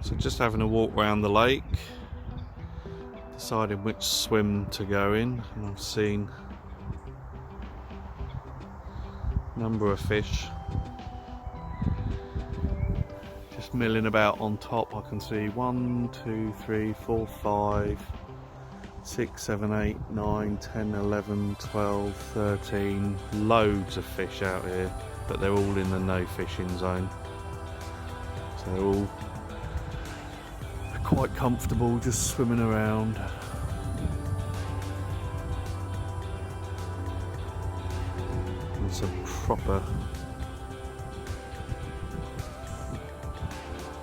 So just having a walk around the lake, deciding which swim to go in, and I've seen a number of fish just milling about on top. I can see 1, 2, 3, 4, 5, 6, 7, 8, 9, 10, 11, 12, 13, loads of fish out here, but they're all in the no fishing zone. So they're all quite comfortable just swimming around. And some proper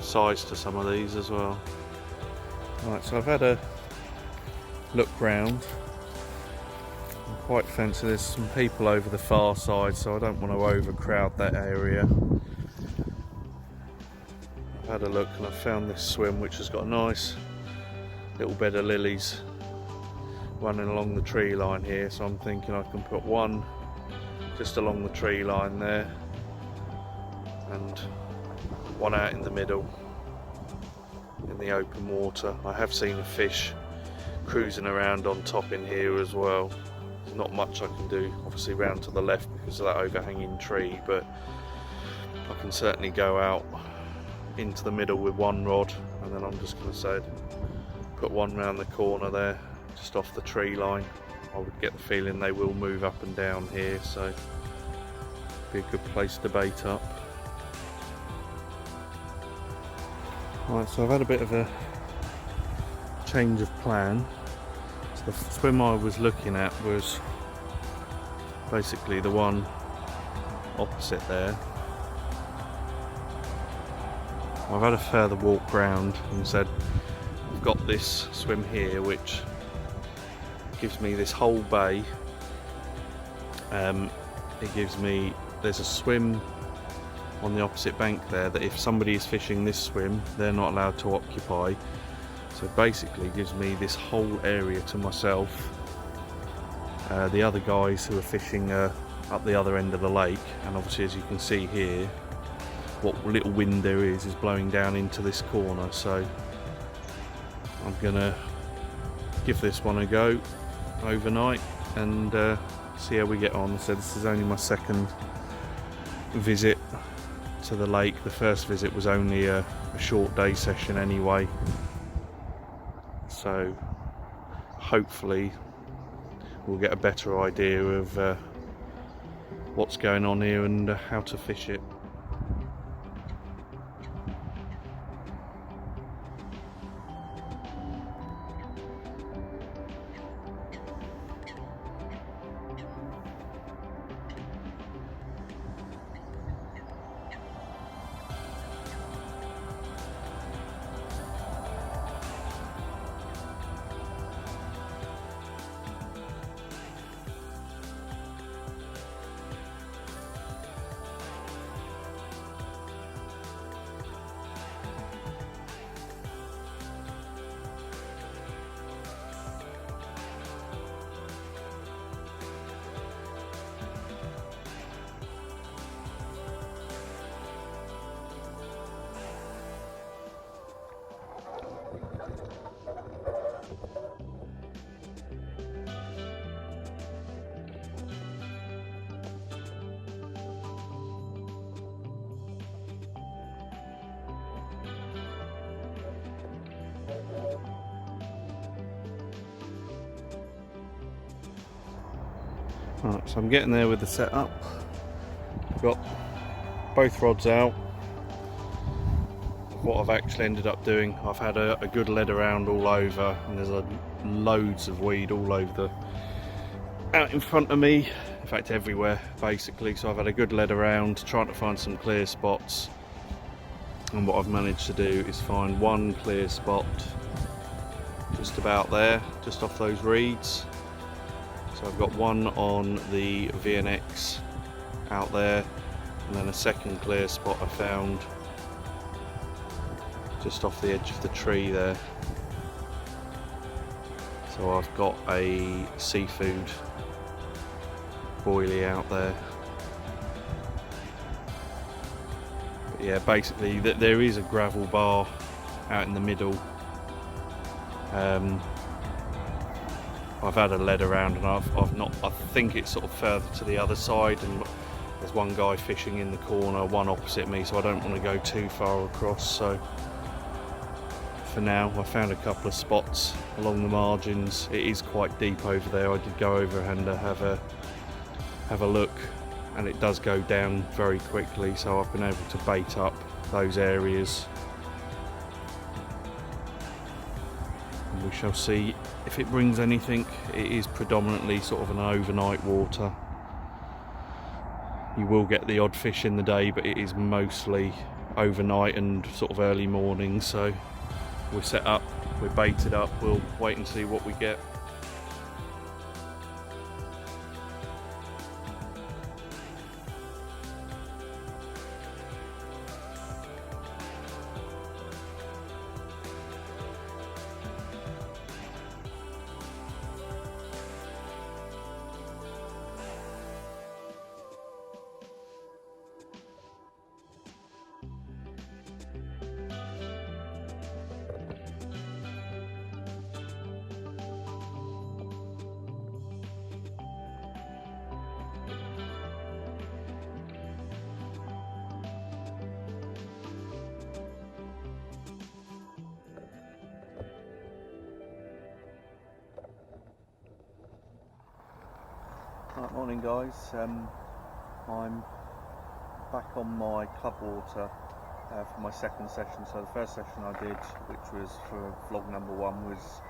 size to some of these as well. Right, so I've had a look round. I'm quite fancy. There's some people over the far side, so I don't want to overcrowd that area. I've had a look and I've found this swim which has got a nice little bed of lilies running along the tree line here, so I'm thinking I can put one just along the tree line there and one out in the middle in the open water. I have seen a fish cruising around on top in here as well. There's not much I can do obviously round to the left because of that overhanging tree, but I can certainly go out into the middle with one rod, and then I'm just going to say put one round the corner there just off the tree line. I would get the feeling they will move up and down here, so be a good place to bait up. Right, so I've had a bit of a change of plan. So the swim I was looking at was basically the one opposite there. I've had a further walk round and said I've got this swim here which gives me this whole bay. There's a swim on the opposite bank there that if somebody is fishing this swim they're not allowed to occupy, so basically it gives me this whole area to myself. The other guys who are fishing up the other end of the lake, and obviously as you can see here what little wind there is blowing down into this corner, so I'm gonna give this one a go overnight and see how we get on. So this is only my second visit to the lake. The first visit was only a short day session anyway, so hopefully we'll get a better idea of what's going on here and how to fish it. Right, so I'm getting there with the setup. Got both rods out. What I've actually ended up doing, I've had a good lead around all over, and there's loads of weed all over out in front of me, in fact everywhere basically, so I've had a good lead around trying to find some clear spots, and what I've managed to do is find one clear spot just about there, just off those reeds. So I've got one on the VNX out there, and then a second clear spot I found just off the edge of the tree there. So I've got a seafood boilie out there. But yeah, basically there is a gravel bar out in the middle. I've had a lead around, and I've not. I think it's sort of further to the other side, and there's one guy fishing in the corner, one opposite me, so I don't want to go too far across. So for now, I found a couple of spots along the margins. It is quite deep over there. I did go over and have a look, and it does go down very quickly. So I've been able to bait up those areas. We shall see if it brings anything. It is predominantly sort of an overnight water. You will get the odd fish in the day, but it is mostly overnight and sort of early morning. So we're set up, we're baited up, we'll wait and see what we get. Right, morning guys, I'm back on my club water for my second session. So the first session I did, which was for vlog number 1, was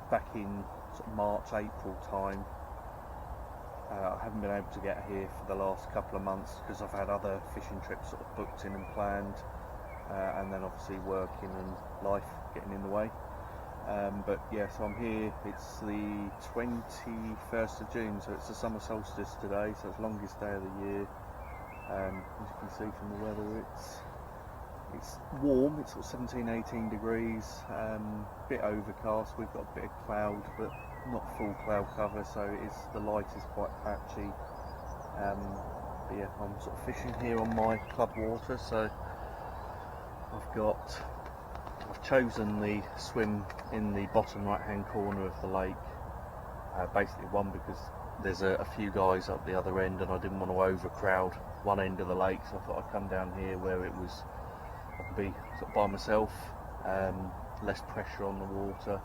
back in sort of March, April time. I haven't been able to get here for the last couple of months because I've had other fishing trips sort of booked in and planned, and then obviously working and life getting in the way. But yeah, so I'm here. It's the 21st of June, so it's the summer solstice today, so it's the longest day of the year. As you can see from the weather, it's warm. It's sort of 17-18 degrees, bit overcast. We've got a bit of cloud, but not full cloud cover, so the light is quite patchy. But yeah, I'm sort of fishing here on my club water, so I've chosen the swim in the bottom right hand corner of the lake, basically one because there's a few guys up the other end and I didn't want to overcrowd one end of the lake, so I thought I'd come down here where I could be sort of by myself, less pressure on the water,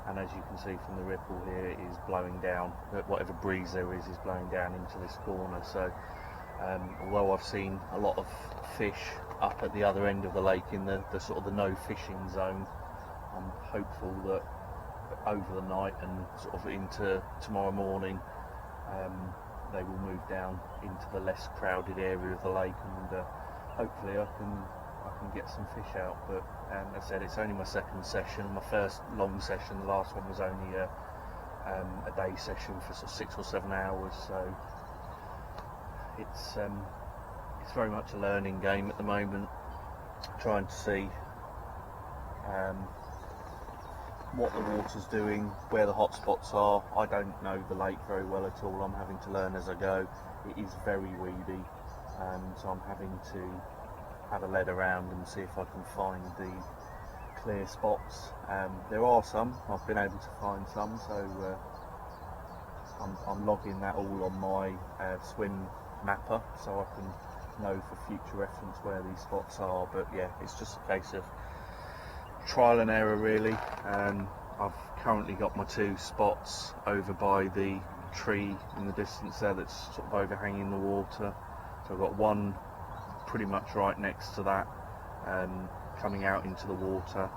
and as you can see from the ripple here, it is blowing down, whatever breeze there is blowing down into this corner. So although I've seen a lot of fish up at the other end of the lake in the sort of the no fishing zone, I'm hopeful that over the night and sort of into tomorrow morning they will move down into the less crowded area of the lake, and hopefully I can get some fish out. But as I said, it's only my second session. My first long session, the last one, was only a day session for sort of 6 or 7 hours, so it's very much a learning game at the moment, trying to see what the water's doing, where the hot spots are. I don't know the lake very well at all. I'm having to learn as I go. It is very weedy, so I'm having to have a lead around and see if I can find the clear spots. There are some, I've been able to find some, so I'm logging that all on my swim mapper, so I can know for future reference where these spots are. But yeah, it's just a case of trial and error really. I've currently got my 2 spots over by the tree in the distance there that's sort of overhanging the water. So I've got one pretty much right next to that, coming out into the water,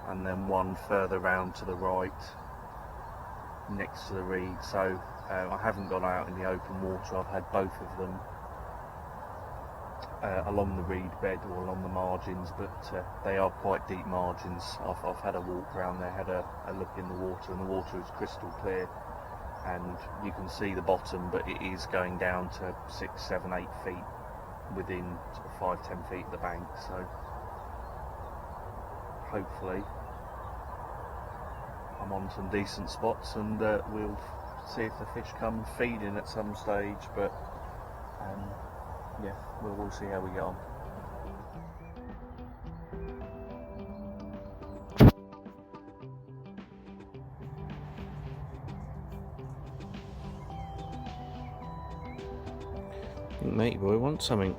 and then one further round to the right next to the reed. So I haven't gone out in the open water. I've had both of them along the reed bed or along the margins, but they are quite deep margins. I've had a walk around there, had a look in the water, and the water is crystal clear, and you can see the bottom, but it is going down to 6, 7, 8 feet within sort of 5-10 feet of the bank. So hopefully I'm on some decent spots, and we'll see if the fish come feeding at some stage. But yeah, we'll see how we get on. think matey boy wants something.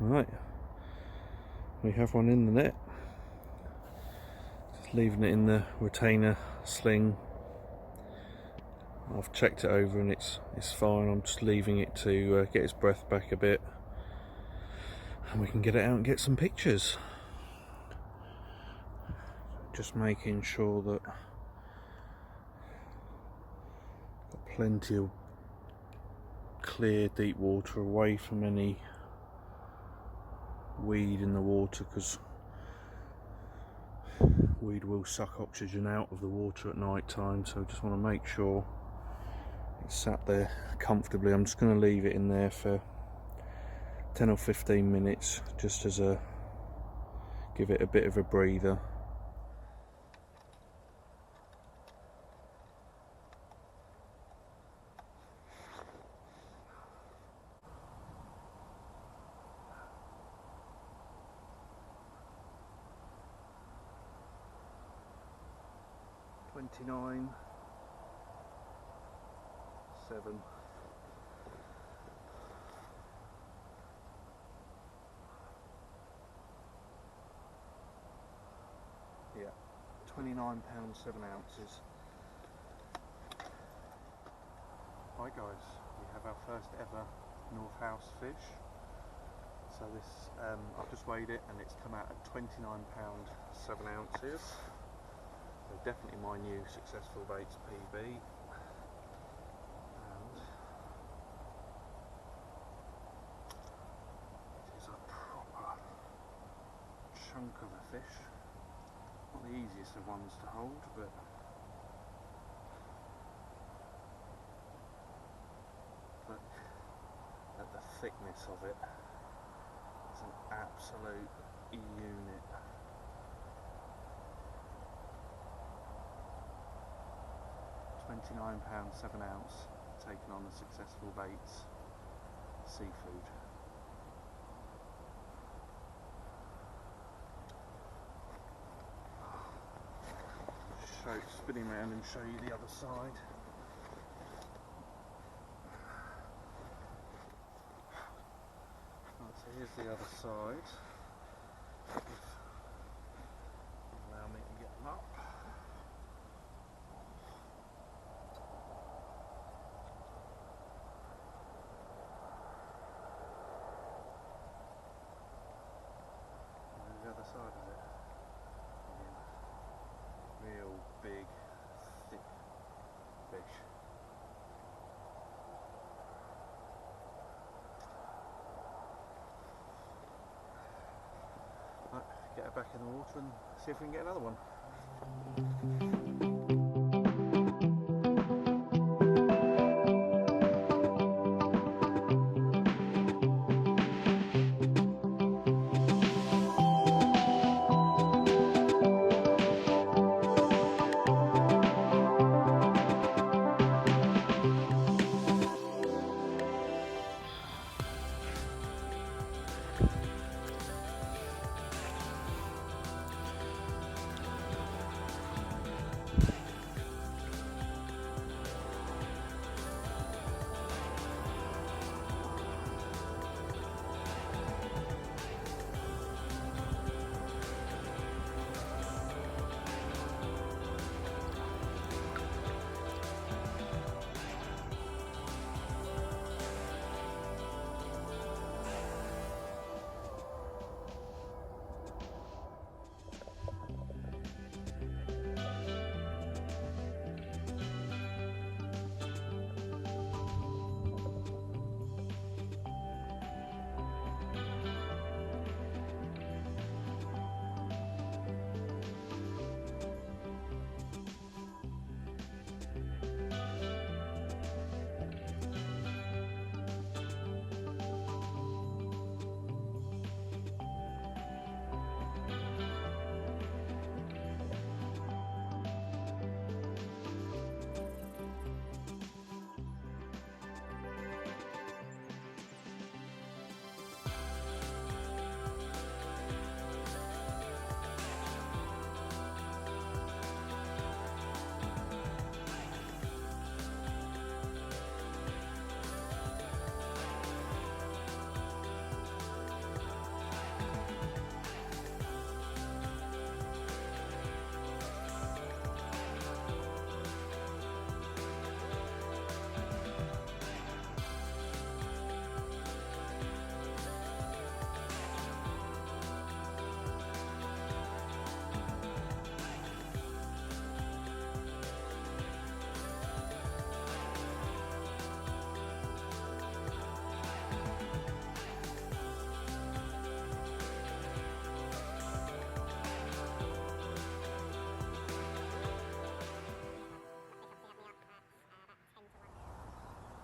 Right, we have one in the net. Just leaving it in the retainer sling. I've checked it over and it's fine. I'm just leaving it to get its breath back a bit, and we can get it out and get some pictures. Just making sure that got plenty of clear deep water away from any weed in the water, because weed will suck oxygen out of the water at night time, so just want to make sure it's sat there comfortably. I'm just going to leave it in there for 10 or 15 minutes just as a give it a bit of a breather. $29.7. Yeah, £29 7 ounces. Right guys, we have our first ever North House fish. So this, I've just weighed it and it's come out at £29 7 ounces. So definitely my new successful baits PB. And it is a proper chunk of a fish. Not the easiest of ones to hold, but look at the thickness of it. It's an absolute unit. £29 7 ounce, taken on the successful baits seafood. Spinning around and show you the other side. Right, so here's the other side. Allow me to get them up. And the other side of it. Real big, thick fish. Right, get her back in the water and see if we can get another one.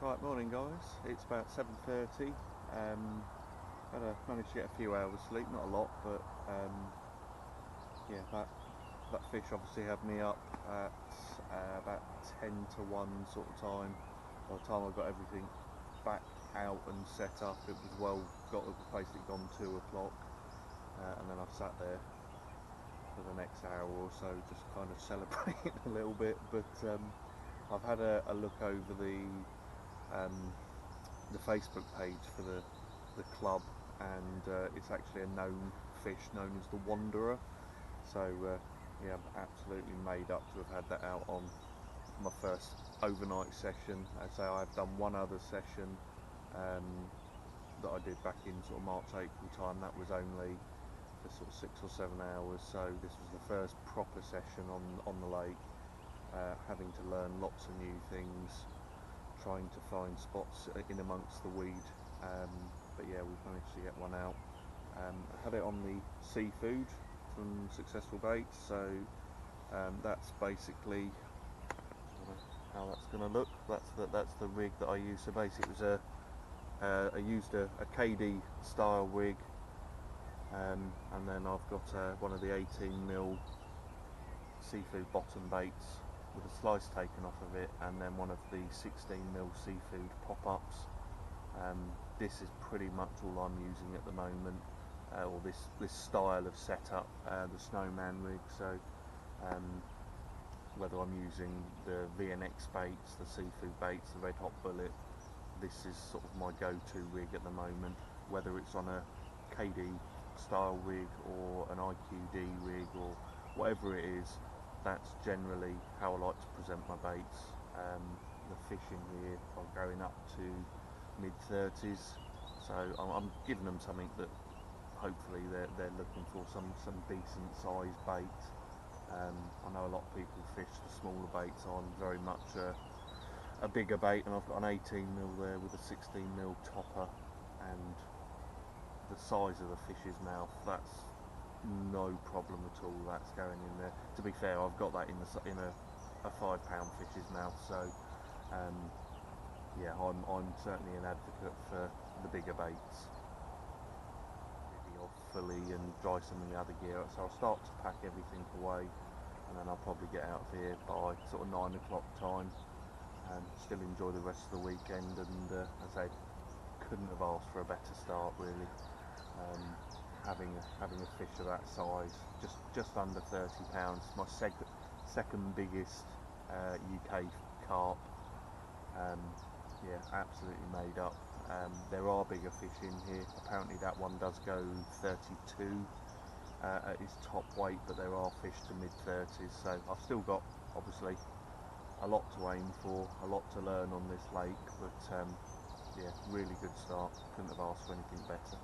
Right, morning guys, it's about 7:30. Managed to get a few hours sleep, not a lot, but yeah, that fish obviously had me up at about 10 to 1 sort of time. By the time I got everything back out and set up, it was basically gone 2 o'clock, and then I sat there for the next hour or so just kind of celebrating a little bit. But I've had a look over the Facebook page for the club, and it's actually a known fish known as the Wanderer. So yeah, I'm absolutely made up to have had that out on my first overnight session. As I say, I've done one other session that I did back in sort of March, April time. That was only for sort of 6 or 7 hours. So this was the first proper session on the lake, having to learn lots of new things, trying to find spots in amongst the weed. But yeah, we've managed to get one out. I had it on the seafood from Successful Baits, so that's basically how that's going to look. That's the rig that I used. So basically, it was I used a KD style rig, and then I've got one of the 18mm seafood bottom baits with a slice taken off of it, and then one of the 16mm seafood pop-ups. This is pretty much all I'm using at the moment, or this style of setup, the snowman rig. So whether I'm using the VNX baits, the seafood baits, the red hot bullet, this is sort of my go-to rig at the moment. Whether it's on a KD style rig or an IQD rig or whatever it is, that's generally how I like to present my baits. The fish in here are going up to mid-30s, so I'm giving them something that hopefully they're looking for, some decent sized bait. I know a lot of people fish the smaller baits. I'm very much a bigger bait, and I've got an 18mm there with a 16mm topper, and the size of the fish's mouth, that's no problem at all. That's going in there. To be fair, I've got that in a £5 fish's mouth. So yeah, I'm certainly an advocate for the bigger baits. Maybe off fully and dry some of the other gear. So I'll start to pack everything away, and then I'll probably get out of here by sort of 9 o'clock time, and still enjoy the rest of the weekend. And as I say, couldn't have asked for a better start, really. Having a fish of that size, just under £30, my second biggest UK carp. Yeah, absolutely made up. There are bigger fish in here. Apparently that one does go 32 at its top weight, but there are fish to mid-30s. So I've still got, obviously, a lot to aim for, a lot to learn on this lake. But yeah, really good start. Couldn't have asked for anything better.